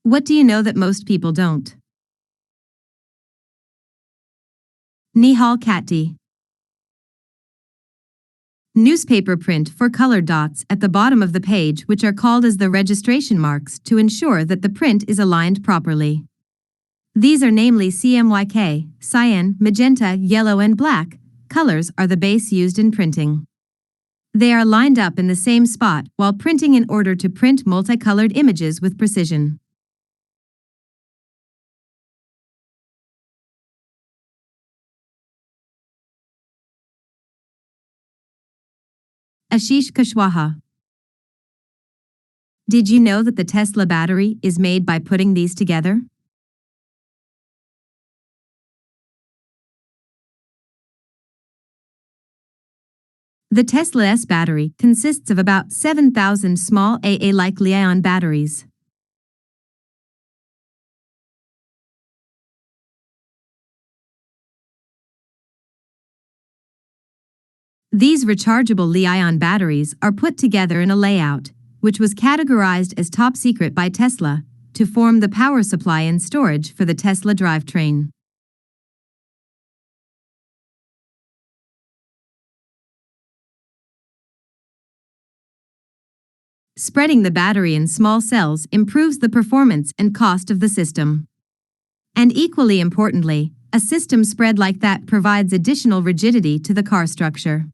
What do you know that most people don't? Nihal Katti. Newspaper print for colored dots at the bottom of the page, which are called as the registration marks to ensure that the print is aligned properly. These are namely CMYK, cyan, magenta, yellow and black. Colors are the base used in printing. They are lined up in the same spot while printing in order to print multicolored images with precision. Ashish Kushwaha. Did you know that the Tesla battery is made by putting these together? The Tesla S battery consists of about 7,000 small AA-like Li-ion batteries. These rechargeable Li-ion batteries are put together in a layout, which was categorized as top secret by Tesla, to form the power supply and storage for the Tesla drivetrain. Spreading the battery in small cells improves the performance and cost of the system. And equally importantly, a system spread like that provides additional rigidity to the car structure.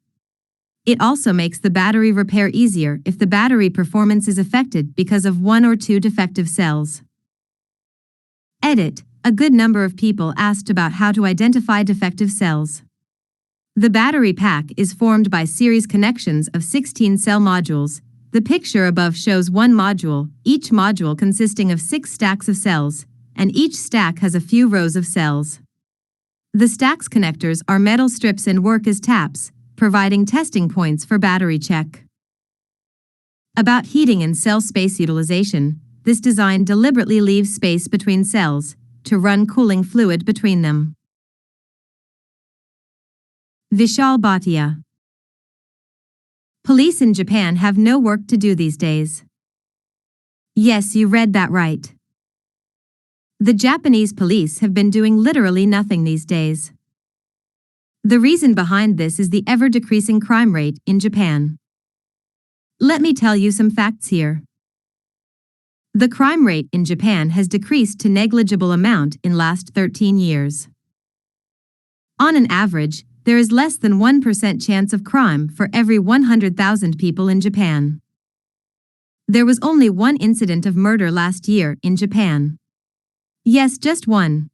It also makes the battery repair easier if the battery performance is affected because of one or two defective cells. Edit: a good number of people asked about how to identify defective cells. The battery pack is formed by series connections of 16 cell modules. The picture above shows one module, each module consisting of 6 stacks of cells, and each stack has a few rows of cells. The stacks connectors are metal strips and work as taps, providing testing points for battery check. About heating and cell space utilization, this design deliberately leaves space between cells to run cooling fluid between them. Vishal Bhatia. Police in Japan have no work to do these days. Yes, you read that right. The Japanese police have been doing literally nothing these days. The reason behind this is the ever-decreasing crime rate in Japan. Let me tell you some facts here. The crime rate in Japan has decreased to negligible amount in last 13 years. On an average, there is less than 1% chance of crime for every 100,000 people in Japan. There was only one incident of murder last year in Japan. Yes, just one.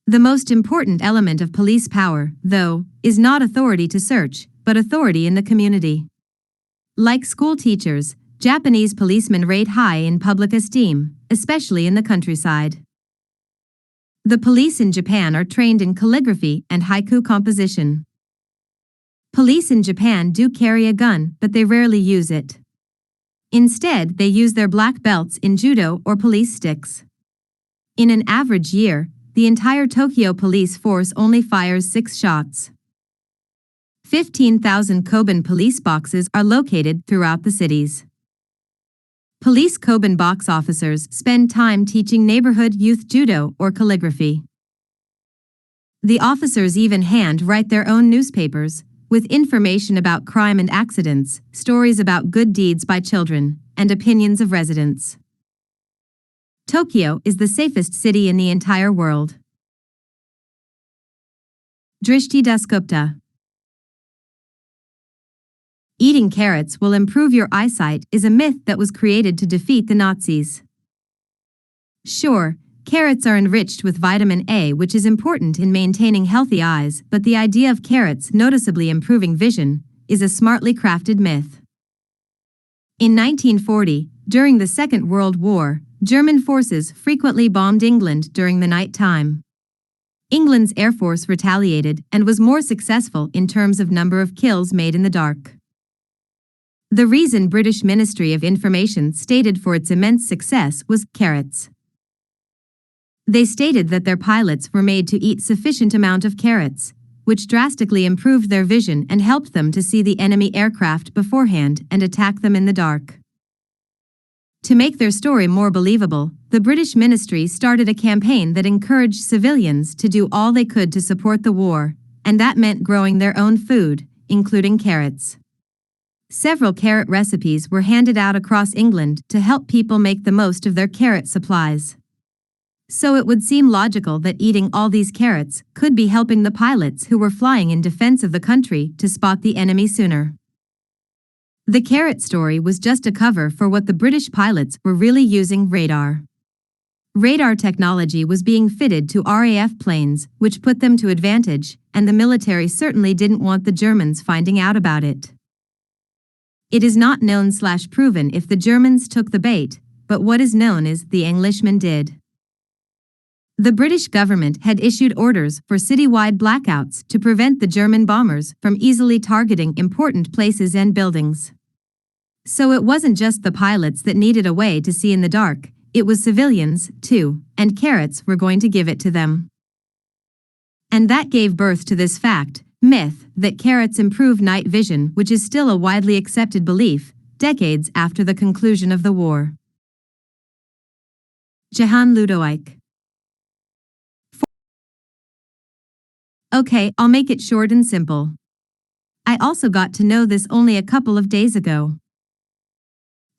The most important element of police power, though, is not authority to search, but authority in the community. Like school teachers, Japanese policemen rate high in public esteem, especially in the countryside. The police in Japan are trained in calligraphy and haiku composition. Police in Japan do carry a gun, but they rarely use it. Instead, they use their black belts in judo or police sticks. In an average year, the entire Tokyo police force only fires 6 shots. 15,000 Koban police boxes are located throughout the cities. Police Koban box officers spend time teaching neighborhood youth judo or calligraphy. The officers even hand-write their own newspapers, with information about crime and accidents, stories about good deeds by children, and opinions of residents. Tokyo is the safest city in the entire world. Drishti Dasgupta. Eating carrots will improve your eyesight is a myth that was created to defeat the Nazis. Sure, carrots are enriched with vitamin A, which is important in maintaining healthy eyes, but the idea of carrots noticeably improving vision is a smartly crafted myth. In 1940, during the Second World War, German forces frequently bombed England during the night time. England's Air Force retaliated and was more successful in terms of number of kills made in the dark. The reason British Ministry of Information stated for its immense success was carrots. They stated that their pilots were made to eat sufficient amount of carrots, which drastically improved their vision and helped them to see the enemy aircraft beforehand and attack them in the dark. To make their story more believable, the British ministry started a campaign that encouraged civilians to do all they could to support the war, and that meant growing their own food, including carrots. Several carrot recipes were handed out across England to help people make the most of their carrot supplies. So it would seem logical that eating all these carrots could be helping the pilots who were flying in defense of the country to spot the enemy sooner. The carrot story was just a cover for what the British pilots were really using: radar. Radar technology was being fitted to RAF planes, which put them to advantage, and the military certainly didn't want the Germans finding out about it. It is not known/proven if the Germans took the bait, but what is known is the Englishmen did. The British government had issued orders for citywide blackouts to prevent the German bombers from easily targeting important places and buildings. So it wasn't just the pilots that needed a way to see in the dark, it was civilians, too, and carrots were going to give it to them. And that gave birth to this myth, that carrots improve night vision, which is still a widely accepted belief, decades after the conclusion of the war. Jehan Ludovic. Okay, I'll make it short and simple. I also got to know this only a couple of days ago.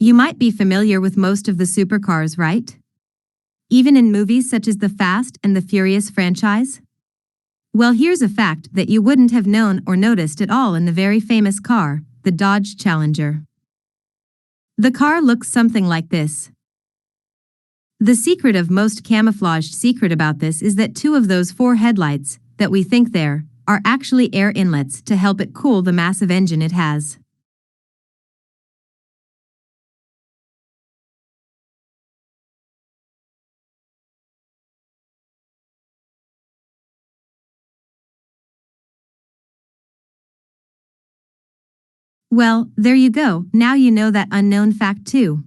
You might be familiar with most of the supercars, right? Even in movies such as the Fast and the Furious franchise? Well, here's a fact that you wouldn't have known or noticed at all in the very famous car, the Dodge Challenger. The car looks something like this. The secret of most camouflaged secret about this is that two of those four headlights that we think there are actually air inlets to help it cool the massive engine it has. Well, there you go, now you know that unknown fact too.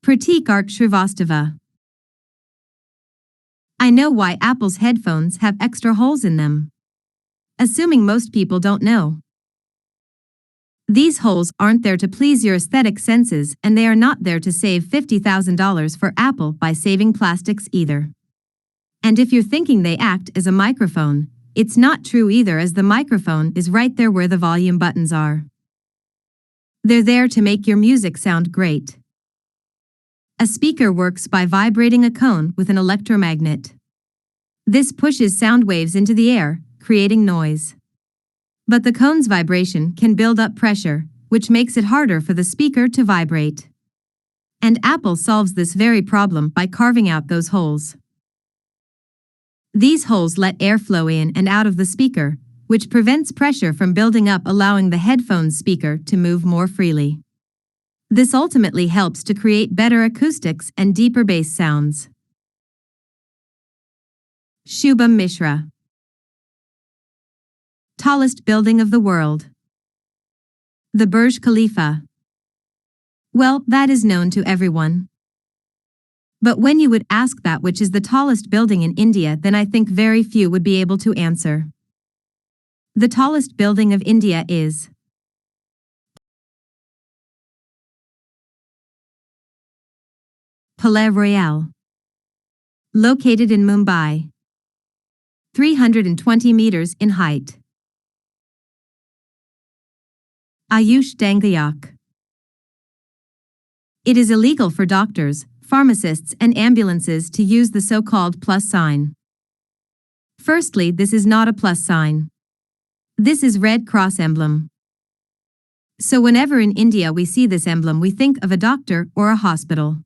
Pratik Ark Shrivastava. I know why Apple's headphones have extra holes in them. Assuming most people don't know. These holes aren't there to please your aesthetic senses, and they are not there to save $50,000 for Apple by saving plastics either. And if you're thinking they act as a microphone, it's not true either, as the microphone is right there where the volume buttons are. They're there to make your music sound great. A speaker works by vibrating a cone with an electromagnet. This pushes sound waves into the air, creating noise. But the cone's vibration can build up pressure, which makes it harder for the speaker to vibrate. And Apple solves this very problem by carving out those holes. These holes let air flow in and out of the speaker, which prevents pressure from building up, allowing the headphones speaker to move more freely. This ultimately helps to create better acoustics and deeper bass sounds. Shubham Mishra. Tallest building of the world. The Burj Khalifa. Well, that is known to everyone. But when you would ask that which is the tallest building in India, then I think very few would be able to answer. The tallest building of India is Palais Royal. Located in Mumbai. 320 meters in height. Ayush Dangayak. It is illegal for doctors, pharmacists, and ambulances to use the so-called plus sign. Firstly, this is not a plus sign. This is Red Cross emblem. So whenever in India we see this emblem, we think of a doctor or a hospital.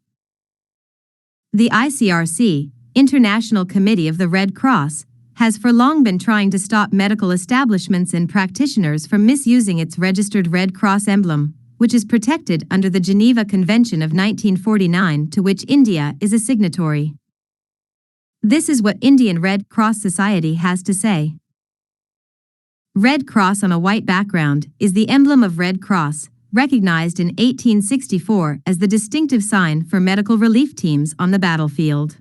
The ICRC, International Committee of the Red Cross, has for long been trying to stop medical establishments and practitioners from misusing its registered Red Cross emblem, which is protected under the Geneva Convention of 1949, to which India is a signatory. This is what Indian Red Cross Society has to say. Red Cross on a white background is the emblem of Red Cross, recognized in 1864 as the distinctive sign for medical relief teams on the battlefield.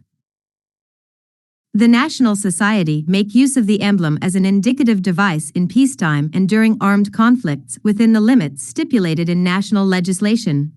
The National Society make use of the emblem as an indicative device in peacetime and during armed conflicts within the limits stipulated in national legislation,